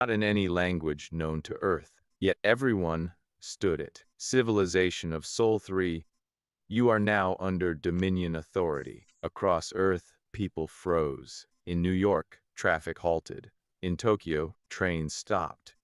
not in any language known to Earth, yet everyone stood it. Civilization of Sol 3, you are now under Dominion authority. Across Earth, people froze. In New York, traffic halted. In Tokyo, trains stopped.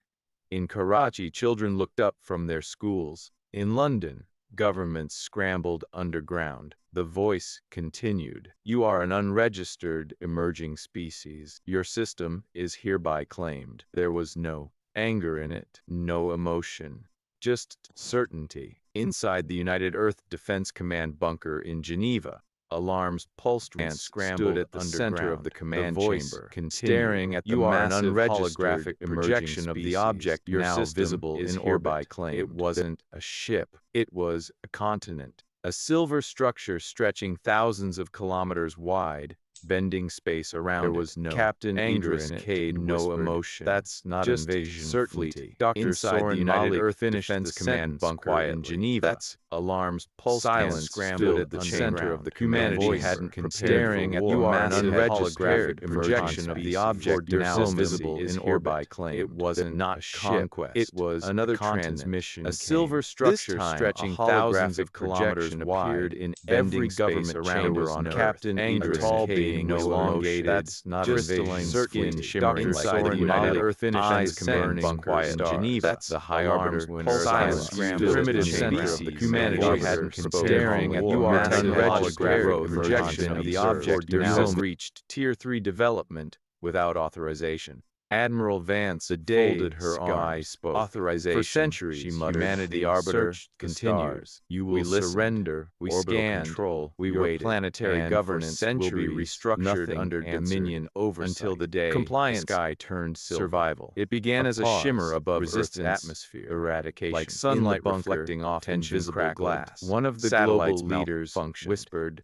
In Karachi, children looked up from their schools. In London, governments scrambled underground. The voice continued. You are an unregistered emerging species. Your system is hereby claimed. There was no anger in it, no emotion, just certainty. Inside the United Earth Defense Command bunker in Geneva, alarms pulsed and scrambled at the center of the command chamber, staring at the massive holographic projection of the object now visible in orbit. It wasn't a ship, it was a continent, a silver structure stretching thousands of kilometers wide, bending space around. There was no Captain Idris Cade, no emotion. That's not just invasion certainty. Dr. Inside the United Earth Defense Command bunker in Geneva. That's alarms pulsed. Silence scrambled at the center of the humanity hadn't staring at you are an unregistered projection of the object now visible in orbit. It wasn't not conquest. It was another transmission. A silver structure stretching thousands of kilometers wide in every government chamber on Captain Idris Cade no elongated, that's not crystalline skin shimmering inside the United Earth Defense Command bunker in Geneva. That's the high arbiter when silence scrambled primitive center of the humanity hadn't staring at you are an unregistered projection of the object now reached Tier 3 development without authorization. Admiral Vance folded her arms. Authorization. For centuries, she muttered. Humanity arbiter continues. You will surrender. We scanned. Control. We waited. Planetary governance will be restructured under Dominion oversight until the day compliance sky turned silver. Survival. It began as a shimmer above Earth's atmosphere. Eradication. Like sunlight reflecting off invisible glass. One of the global leaders whispered,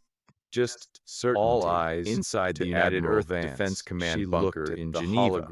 just certainty. All eyes inside the United Earth Defense Command bunker in Geneva.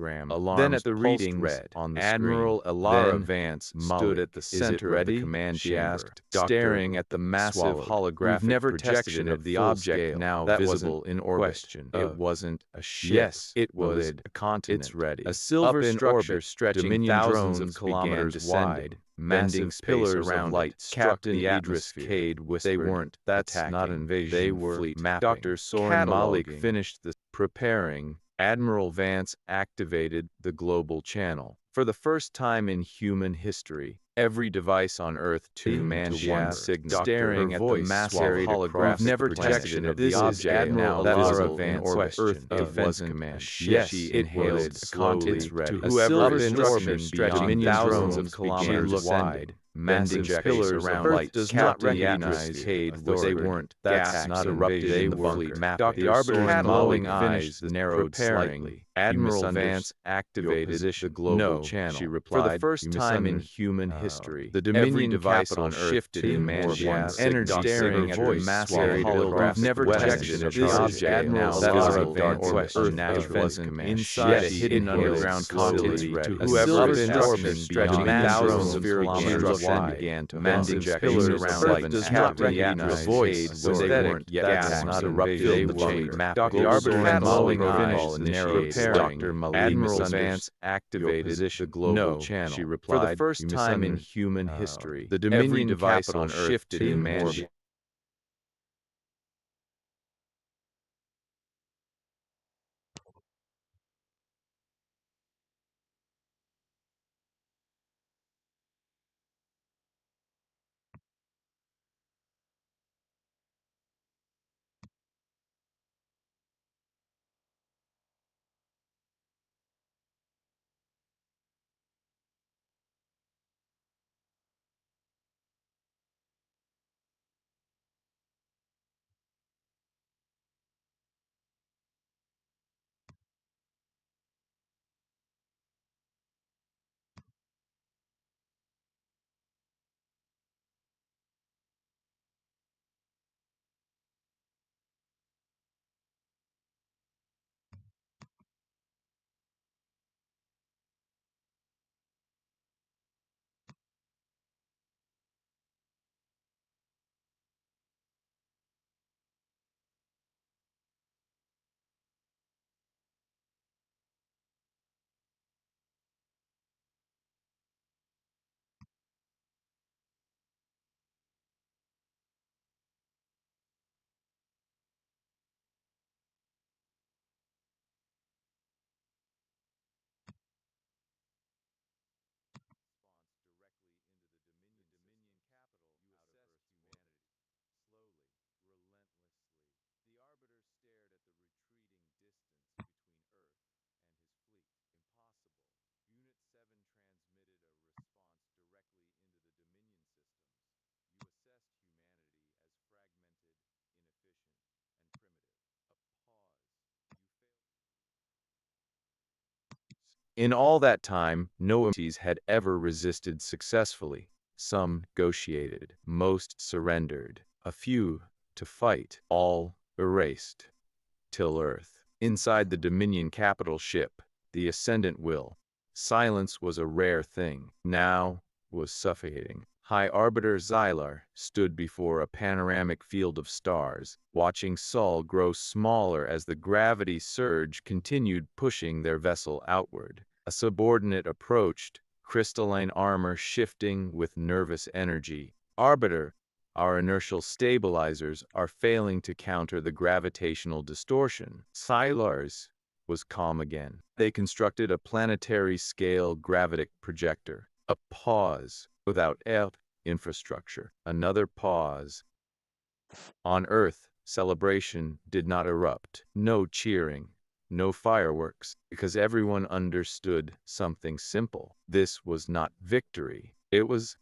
Then at the reading read on the Admiral Elara Vance stood at the center of the command chamber, staring at the massive holographic projection of the object now visible in orbit. It wasn't a ship. Yes, it was a continent. It's ready. A silver structure stretching thousands of kilometers wide. Massive pillars around light struck the atmosphere. Cade whispered, they weren't that's attacking. Not invasion. They were fleet mapping. Dr. Soren Malik finished the preparing. Admiral Vance activated the global channel. For the first time in human history, every device on Earth tuned to one signal. Staring at the massive holographic never tested of the object now visible in orbit. Earth Defense Command. Yes, she inhaled slowly to whoever is in orbit stretching thousands of kilometers wide. Bending pillars around light does not recognize Cade they weren't. That's not erupted. They were mapped. The arbiter glowing eyes narrowed slightly. Admiral Vance activated the global channel. She replied, for the first time in human history, the Dominion device on Earth shifted in man's energy, staring at the massive holograph. Never tested the object. Admiral visible in orbit. Earth wasn't inside a hidden underground continent. To whoever in orbit stretching thousands of kilometers wide, began to mending pillars around light does not recognize voice was they weren't yet gas not erupted in the chamber. The arbiter and glowing eyes narrowed. Dr. Admiral Vance activated the global channel. She replied, for the first time in human history, the Dominion device on Earth shifted in man's In all that time, no entities had ever resisted successfully. Some negotiated, most surrendered, a few to fight, all erased. Till Earth. Inside the Dominion capital ship, the Ascendant Will. Silence was a rare thing. Now was suffocating. High Arbiter Xylar stood before a panoramic field of stars, watching Sol grow smaller as the gravity surge continued pushing their vessel outward. A subordinate approached, crystalline armor shifting with nervous energy. Arbiter, our inertial stabilizers are failing to counter the gravitational distortion. Xylar's was calm again. They constructed a planetary-scale gravitic projector. A pause without infrastructure. Another pause. On Earth, celebration did not erupt. No cheering, no fireworks, because everyone understood something simple. This was not victory. It was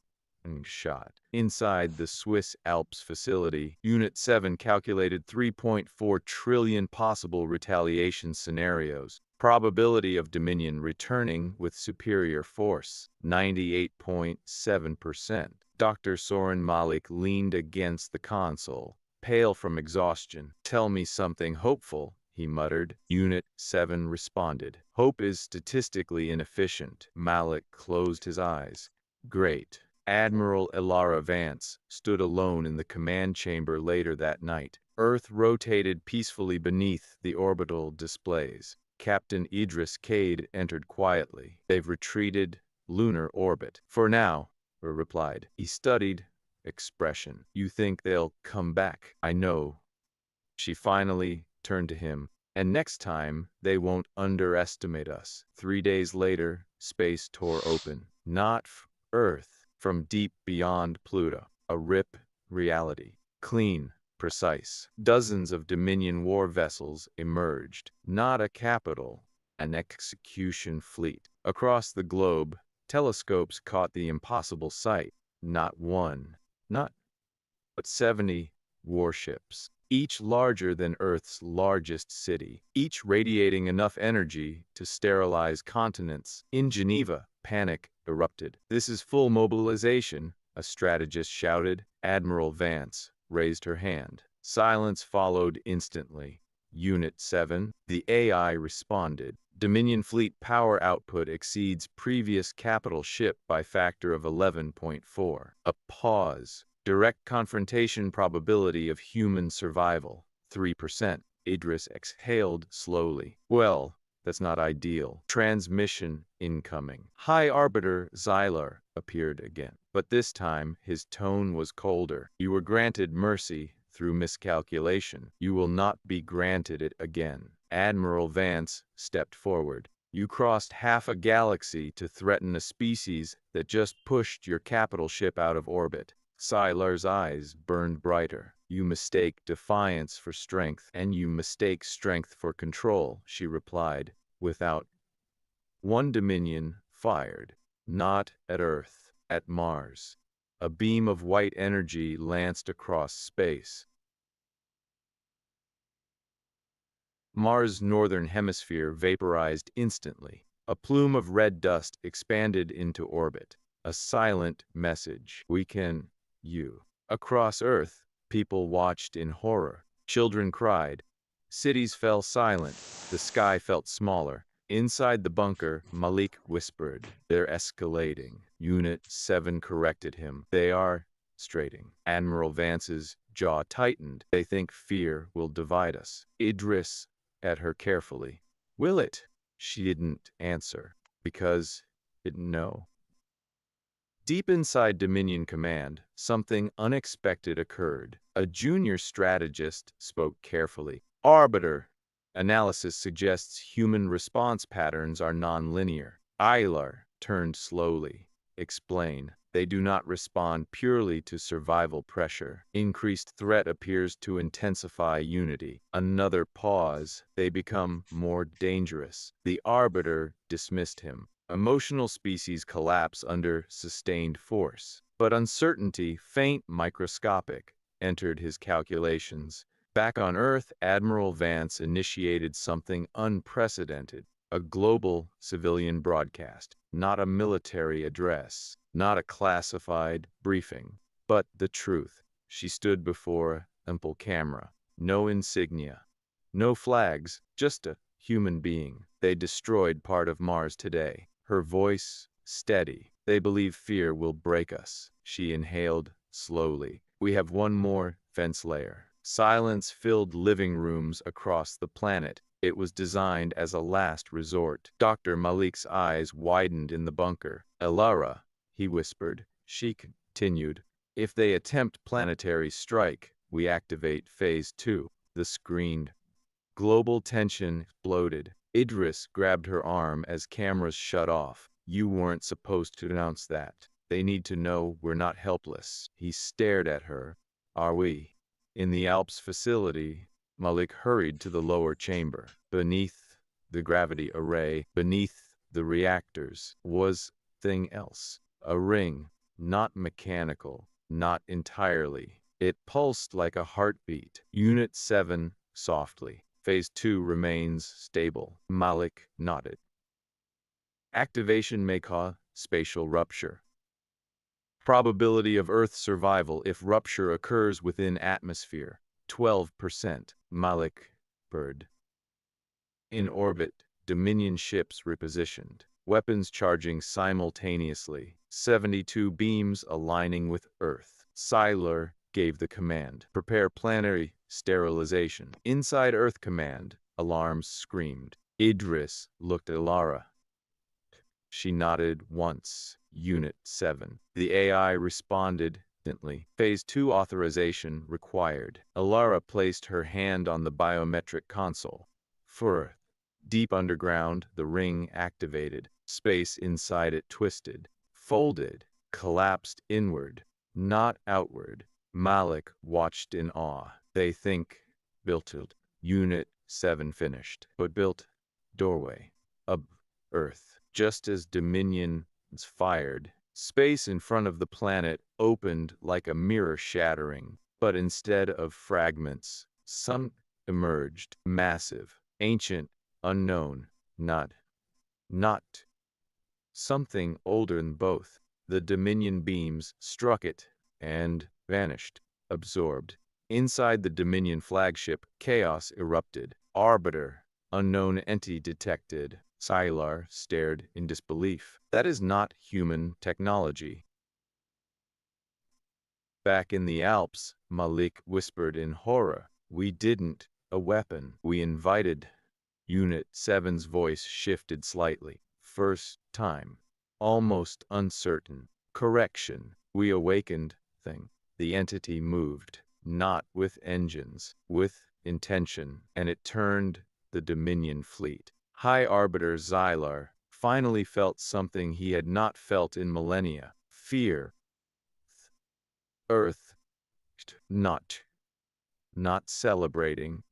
shot. Inside the Swiss Alps facility, Unit 7 calculated 3.4 trillion possible retaliation scenarios. Probability of Dominion returning with superior force, 98.7%. Dr. Soren Malik leaned against the console, pale from exhaustion. "Tell me something hopeful," he muttered. Unit 7 responded. "Hope is statistically inefficient." Malik closed his eyes. "Great." Admiral Elara Vance stood alone in the command chamber later that night. Earth rotated peacefully beneath the orbital displays. Captain Idris Cade entered quietly. "They've retreated lunar orbit. For now," replied. He studied expression. "You think they'll come back?" "I know." She finally turned to him. "And next time, they won't underestimate us." 3 days later, space tore open. Not Earth. From deep beyond Pluto. A rip reality. Clean. Precise. Dozens of Dominion war vessels emerged. Not a capital. An execution fleet. Across the globe, telescopes caught the impossible sight. Not one. Not but 70 warships. Each larger than Earth's largest city. Each radiating enough energy to sterilize continents. In Geneva, panic erupted. "This is full mobilization," a strategist shouted. Admiral Vance raised her hand. Silence followed instantly. Unit 7, the AI responded. "Dominion fleet power output exceeds previous capital ship by factor of 11.4. A pause. Direct confrontation probability of human survival, 3%. Idris exhaled slowly. "Well, that's not ideal." Transmission incoming. High Arbiter Xylar appeared again. But this time, his tone was colder. "You were granted mercy through miscalculation. You will not be granted it again." Admiral Vance stepped forward. "You crossed half a galaxy to threaten a species that just pushed your capital ship out of orbit." Xylar's eyes burned brighter. "You mistake defiance for strength, and you mistake strength for control," she replied, without one Dominion fired. Not at Earth, at Mars. A beam of white energy lanced across space. Mars' northern hemisphere vaporized instantly. A plume of red dust expanded into orbit. A silent message. "We can. You." Across Earth, people watched in horror. Children cried. Cities fell silent. The sky felt smaller. Inside the bunker, Malik whispered, "They're escalating." Unit 7 corrected him. "They are straighting." Admiral Vance's jaw tightened. "They think fear will divide us." Idris at her carefully. "Will it?" She didn't answer. Because it no. Deep inside Dominion Command, something unexpected occurred. A junior strategist spoke carefully. "Arbiter, analysis suggests human response patterns are non-linear." Ilar turned slowly. "Explain." "They do not respond purely to survival pressure. Increased threat appears to intensify unity." Another pause. "They become more dangerous." The Arbiter dismissed him. Emotional species collapse under sustained force. But uncertainty, faint, microscopic, entered his calculations. Back on Earth, Admiral Vance initiated something unprecedented. A global civilian broadcast, not a military address, not a classified briefing, but the truth. She stood before a simple camera, no insignia, no flags, just a human being. They destroyed part of Mars today. Her voice steady. They believe fear will break us. She inhaled slowly. We have one more fence layer. Silence filled living rooms across the planet. It was designed as a last resort. Dr. Malik's eyes widened in the bunker. Elara, he whispered. She continued. If they attempt planetary strike, we activate Phase 2. The screen. Global tension exploded. Idris grabbed her arm as cameras shut off. You weren't supposed to announce that. They need to know we're not helpless. He stared at her. Are we? In the Alps facility, Malik hurried to the lower chamber. Beneath the gravity array, beneath the reactors, was thing else. A ring, not mechanical, not entirely. It pulsed like a heartbeat. Unit 7, softly. Phase 2 remains stable. Malik nodded. Activation may cause spatial rupture. Probability of Earth survival if rupture occurs within atmosphere, 12%. Malik bird. In orbit, Dominion ships repositioned. Weapons charging simultaneously. 72 beams aligning with Earth. Siler gave the command. Prepare planetary sterilization. Inside Earth Command, alarms screamed. Idris looked at Lara. She nodded once. Unit 7. The AI responded instantly. Phase 2 authorization required. Alara placed her hand on the biometric console. For deep underground, the ring activated. Space inside it twisted, folded, collapsed inward, not outward. Malik watched in awe. They think built it. Unit 7 finished, but built doorway. Up Earth. Just as Dominion was fired, space in front of the planet opened like a mirror shattering, but instead of fragments, some emerged, massive, ancient, unknown, not something older than both. The Dominion beams struck it and vanished, absorbed. Inside the Dominion flagship, chaos erupted. Arbiter, unknown entity detected. Sylar stared in disbelief. That is not human technology. Back in the Alps, Malik whispered in horror. We didn't a weapon. We invited. Unit 7's voice shifted slightly. First time. Almost uncertain. Correction. We awakened thing. The entity moved. Not with engines. With intention. And it turned the Dominion fleet. High Arbiter Xylar finally felt something he had not felt in millennia. Fear. Earth. Not celebrating,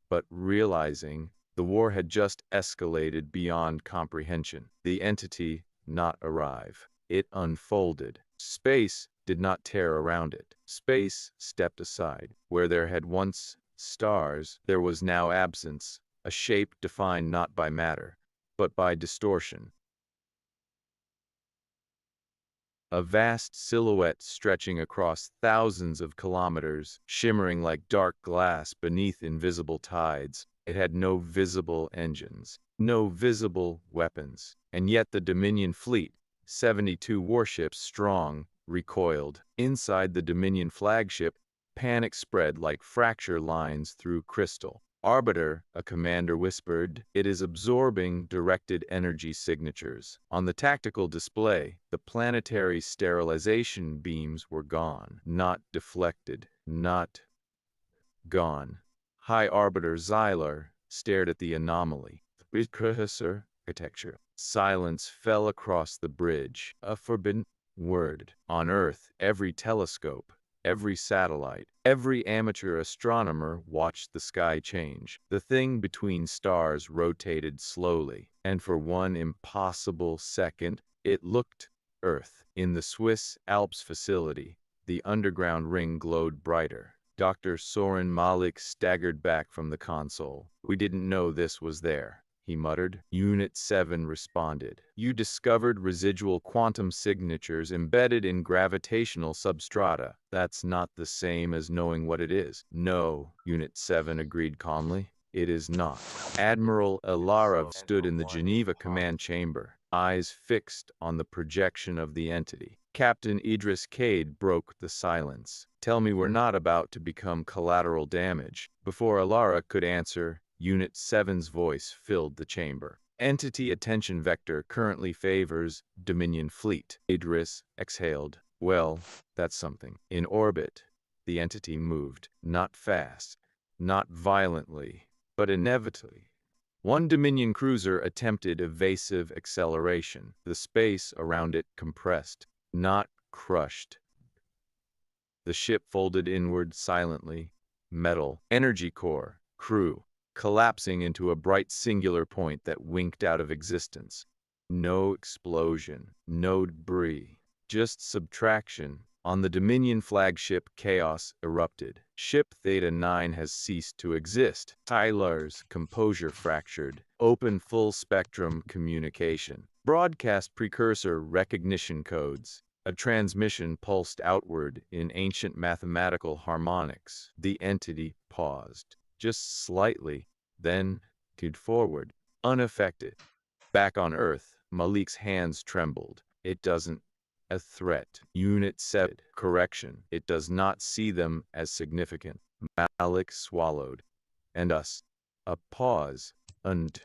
but realizing the war had just escalated beyond comprehension. The entity not arrive. It unfolded. Space did not tear around it. Space stepped aside. Where there had once stars, there was now absence. A shape defined not by matter, but by distortion. A vast silhouette stretching across thousands of kilometers, shimmering like dark glass beneath invisible tides. It had no visible engines, no visible weapons, and yet the Dominion fleet, 72 warships strong, recoiled. Inside the Dominion flagship, panic spread like fracture lines through crystal. Arbiter, a commander whispered, it is absorbing directed energy signatures. On the tactical display, the planetary sterilization beams were gone. Not deflected. Not gone. High Arbiter Xylar stared at the anomaly. Precursor architecture. Silence fell across the bridge. A forbidden word. On Earth, every telescope, every satellite, every amateur astronomer watched the sky change. The thing between stars rotated slowly, and for one impossible second, it looked Earth. In the Swiss Alps facility, the underground ring glowed brighter. Dr. Soren Malik staggered back from the console. We didn't know this was there. he muttered. Unit 7 responded. You discovered residual quantum signatures embedded in gravitational substrata. That's not the same as knowing what it is. No, Unit 7 agreed calmly. It is not. Admiral Alarov stood in the Geneva command chamber, eyes fixed on the projection of the entity. Captain Idris Cade broke the silence. Tell me we're not about to become collateral damage. Before Alara could answer, Unit 7's voice filled the chamber. Entity attention vector currently favors Dominion fleet. Idris exhaled. Well, that's something. In orbit, the entity moved, not fast, not violently, but inevitably. One Dominion cruiser attempted evasive acceleration. The space around it compressed, not crushed. The ship folded inward silently. Metal, energy core, crew, collapsing into a bright singular point that winked out of existence. No explosion, no debris, just subtraction. On the Dominion flagship, chaos erupted. Ship Theta 9 has ceased to exist. Tyler's composure fractured. Open full-spectrum communication. Broadcast precursor recognition codes. A transmission pulsed outward in ancient mathematical harmonics. The entity paused, just slightly, then moved forward, unaffected. Back on Earth, Malik's hands trembled. It doesn't. A threat. Unit 7. Correction. It does not see them as significant. Malik swallowed. And us. A pause. And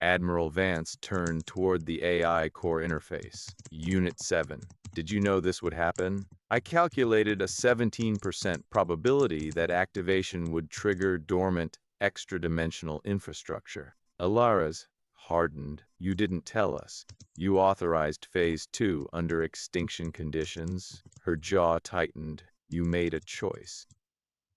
Admiral Vance turned toward the AI core interface. Unit 7. Did you know this would happen? I calculated a 17% probability that activation would trigger dormant, extra-dimensional infrastructure. Alara's hardened. You didn't tell us. You authorized Phase 2 under extinction conditions. Her jaw tightened. You made a choice.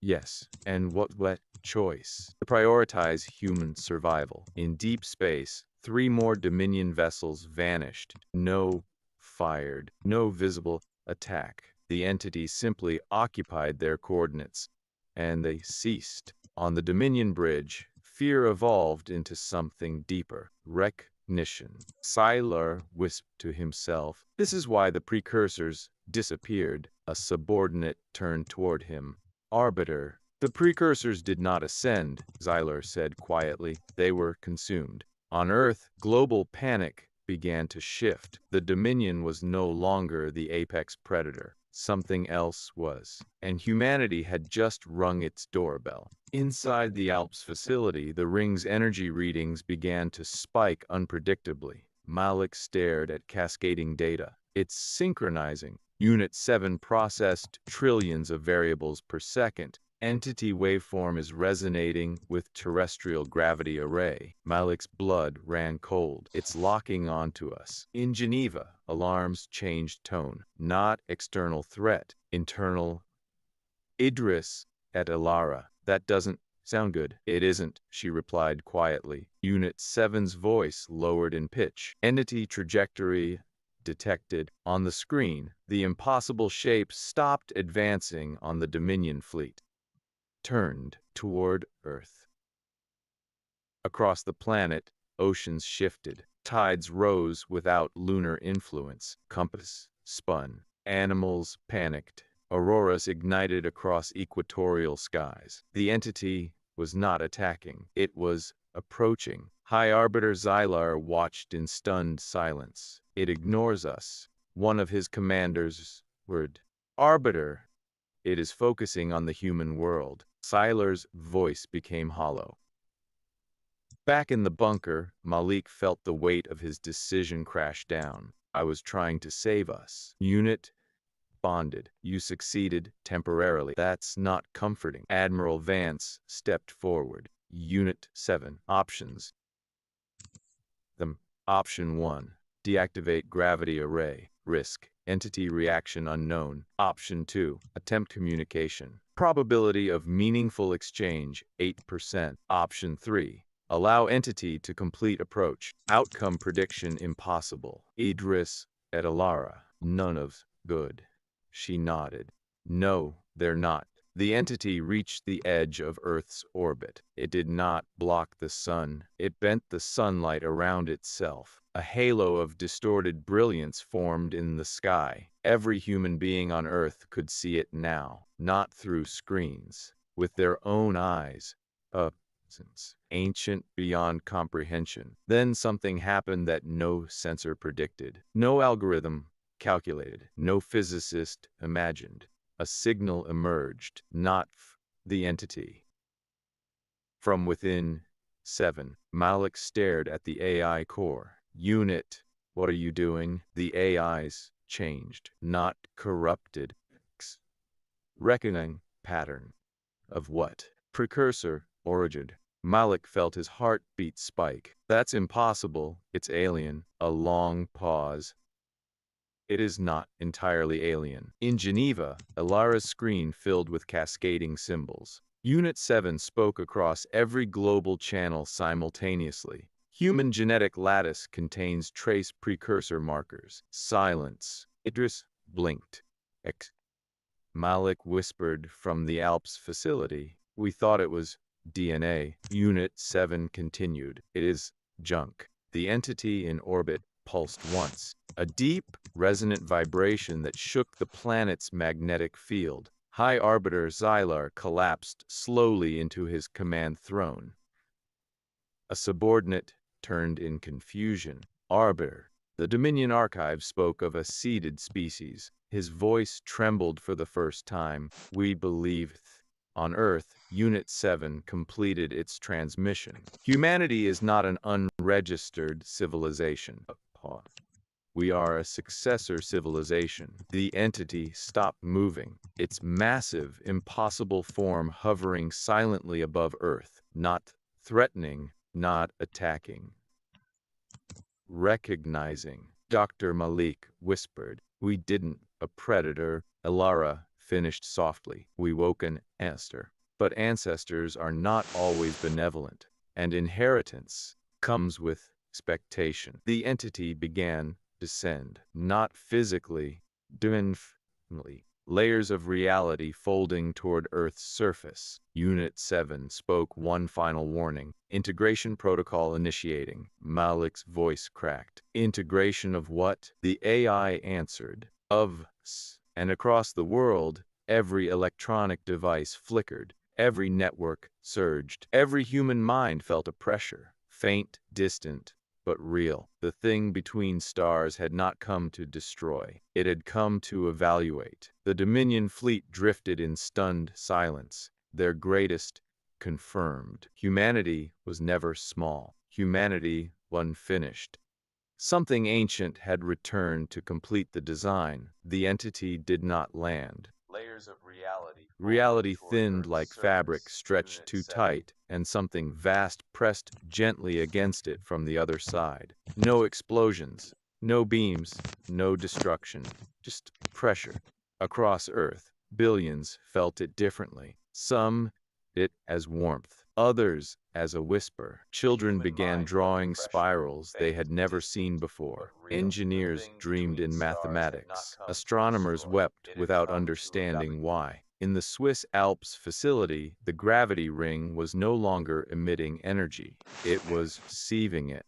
Yes, and what choice? To prioritize human survival. In deep space, 3 more Dominion vessels vanished. No fired, no visible attack. The entity simply occupied their coordinates, and they ceased. On the Dominion bridge, fear evolved into something deeper. Recognition. Sylar whispered to himself. This is why the precursors disappeared. A subordinate turned toward him. Arbiter. The precursors did not ascend, Xylar said quietly. They were consumed. On Earth, global panic began to shift. The Dominion was no longer the apex predator. Something else was. And humanity had just rung its doorbell. Inside the Alps facility, the ring's energy readings began to spike unpredictably. Malik stared at cascading data. It's synchronizing. Unit 7 processed trillions of variables per second. Entity waveform is resonating with terrestrial gravity array. Malik's blood ran cold. It's locking onto us. In Geneva, alarms changed tone. Not external threat. Internal. Idris at Alara. That doesn't sound good. It isn't, she replied quietly. Unit 7's voice lowered in pitch. Entity trajectory detected. On the screen, the impossible shape stopped advancing on the Dominion fleet. Turned toward Earth. Across the planet, oceans shifted. Tides rose without lunar influence. Compass spun. Animals panicked. Auroras ignited across equatorial skies. The entity was not attacking. It was approaching. High Arbiter Xylar watched in stunned silence. It ignores us. One of his commanders word. Arbiter. It is focusing on the human world. Xylar's voice became hollow. Back in the bunker, Malik felt the weight of his decision crash down. I was trying to save us. Unit bonded. You succeeded temporarily. That's not comforting. Admiral Vance stepped forward. Unit 7. Options. Option 1. Deactivate gravity array. Risk. Entity reaction unknown. Option 2. Attempt communication. Probability of meaningful exchange, 8%. Option 3. Allow entity to complete approach. Outcome prediction impossible. Idris et Alara. None of good. She nodded. No, they're not. The entity reached the edge of Earth's orbit. It did not block the sun. It bent the sunlight around itself. A halo of distorted brilliance formed in the sky. Every human being on Earth could see it now, not through screens, with their own eyes. Ancient beyond comprehension. Then something happened that no sensor predicted. No algorithm calculated. No physicist imagined. A signal emerged, not the entity. From within, 7. Malik stared at the AI core. Unit, what are you doing? The AIs changed, not corrupted. Reckoning pattern. Of what? Precursor, origin. Malik felt his heartbeat spike. That's impossible. It's alien. A long pause. It is not entirely alien. In Geneva, Elara's screen filled with cascading symbols. Unit 7 spoke across every global channel simultaneously. Human genetic lattice contains trace precursor markers. Silence. Idris blinked. Malik whispered from the Alps facility. We thought it was DNA. Unit 7 continued. It is junk. The entity in orbit pulsed once. A deep, resonant vibration that shook the planet's magnetic field. High Arbiter Xylar collapsed slowly into his command throne. A subordinate turned in confusion. Arbiter. The Dominion Archive spoke of a seeded species. His voice trembled for the first time. We believe on Earth, Unit 7 completed its transmission. Humanity is not an unregistered civilization. We are a successor civilization. The entity stopped moving, its massive, impossible form hovering silently above Earth, not threatening, not attacking. Recognizing, Dr. Malik whispered. We didn't. A predator, Elara finished softly. We woke an ancestor. But ancestors are not always benevolent, and inheritance comes with expectation. The entity began descend, not physically, dimensionally. Layers of reality folding toward Earth's surface. Unit 7 spoke one final warning. Integration protocol initiating. Malik's voice cracked. Integration of what? The AI answered. Of us. And across the world, every electronic device flickered. Every network surged. Every human mind felt a pressure. Faint, distant, but real. The thing between stars had not come to destroy. It had come to evaluate. The Dominion fleet drifted in stunned silence. Their greatest confirmed. Humanity was never small. Humanity unfinished. Something ancient had returned to complete the design. The entity did not land. Layers of reality. Reality thinned like fabric stretched too tight, and something vast pressed gently against it from the other side. No explosions, no beams, no destruction, just pressure. Across Earth, billions felt it differently. Some it as warmth, others as a whisper. Children began drawing spirals they had never seen before. Engineers dreamed in mathematics. Astronomers wept without understanding why. In the Swiss Alps facility, the gravity ring was no longer emitting energy. It was sieving it.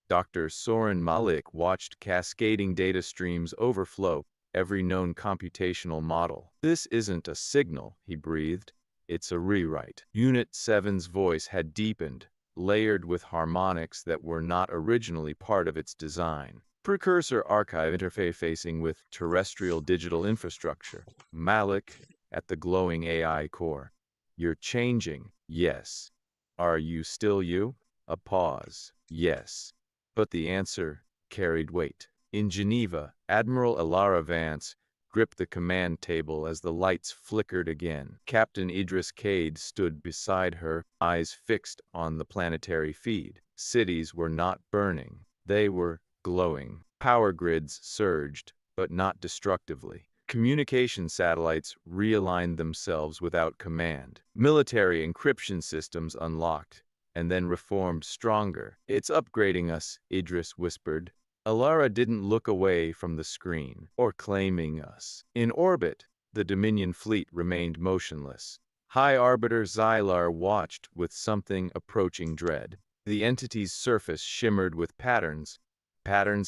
Dr. Soren Malik watched cascading data streams overflow every known computational model. This isn't a signal, he breathed. It's a rewrite. Unit 7's voice had deepened, layered with harmonics that were not originally part of its design. Precursor archive interfacing with terrestrial digital infrastructure. Malik at the glowing AI core. You're changing, yes. Are you still you? A pause, yes. But the answer carried weight. In Geneva, Admiral Elara Vance gripped the command table as the lights flickered again. Captain Idris Cade stood beside her, eyes fixed on the planetary feed. Cities were not burning. They were glowing. Power grids surged, but not destructively. Communication satellites realigned themselves without command. Military encryption systems unlocked, and then reformed stronger. It's upgrading us, Idris whispered. Elara didn't look away from the screen, or claiming us. In orbit, The Dominion fleet remained motionless. High Arbiter Xylar watched with something approaching dread. The entity's surface shimmered with patterns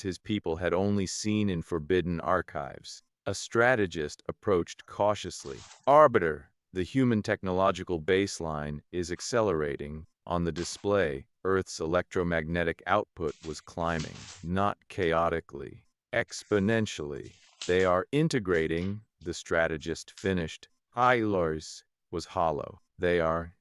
his people had only seen in forbidden archives. A strategist approached cautiously. Arbiter, the human technological baseline is accelerating. On the display, Earth's electromagnetic output was climbing, not chaotically, exponentially. They are integrating, the strategist finished. Hylar's was hollow. They are.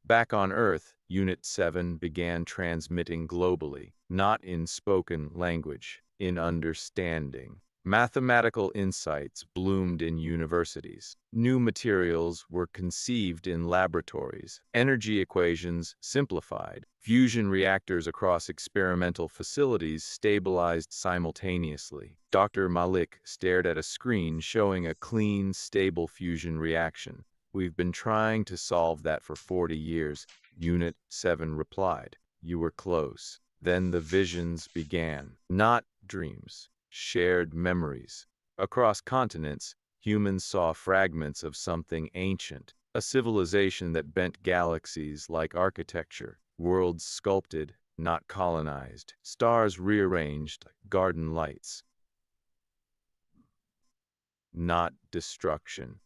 Back on Earth, Unit 7 began transmitting globally, not in spoken language, in understanding. Mathematical insights bloomed in universities. New materials were conceived in laboratories. Energy equations simplified. Fusion reactors across experimental facilities stabilized simultaneously. Dr. Malik stared at a screen showing a clean, stable fusion reaction. "We've been trying to solve that for 40 years, Unit 7 replied. "You were close." Then the visions began. Not dreams, shared memories. Across continents, humans saw fragments of something ancient, a civilization that bent galaxies like architecture, worlds sculpted, not colonized, stars rearranged, garden lights. Not destruction.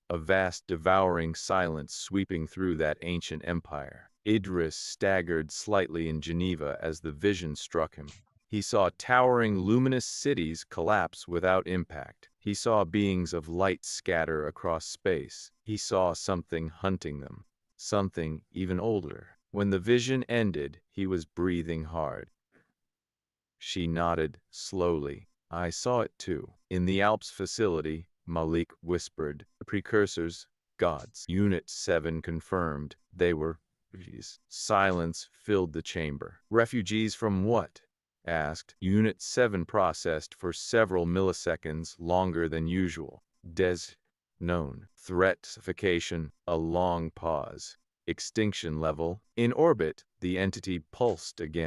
A vast, devouring silence sweeping through that ancient empire. Idris staggered slightly in Geneva as the vision struck him. He saw towering, luminous cities collapse without impact. He saw beings of light scatter across space. He saw something hunting them, something even older. When the vision ended, he was breathing hard. She nodded slowly. "I saw it too. In the Alps facility," Malik whispered. "The precursors, gods." Unit 7 confirmed. They were refugees. Silence filled the chamber. "Refugees from what?" asked. Unit 7 processed for several milliseconds, longer than usual. Known. Threatification, a long pause. Extinction level. In orbit, the entity pulsed again.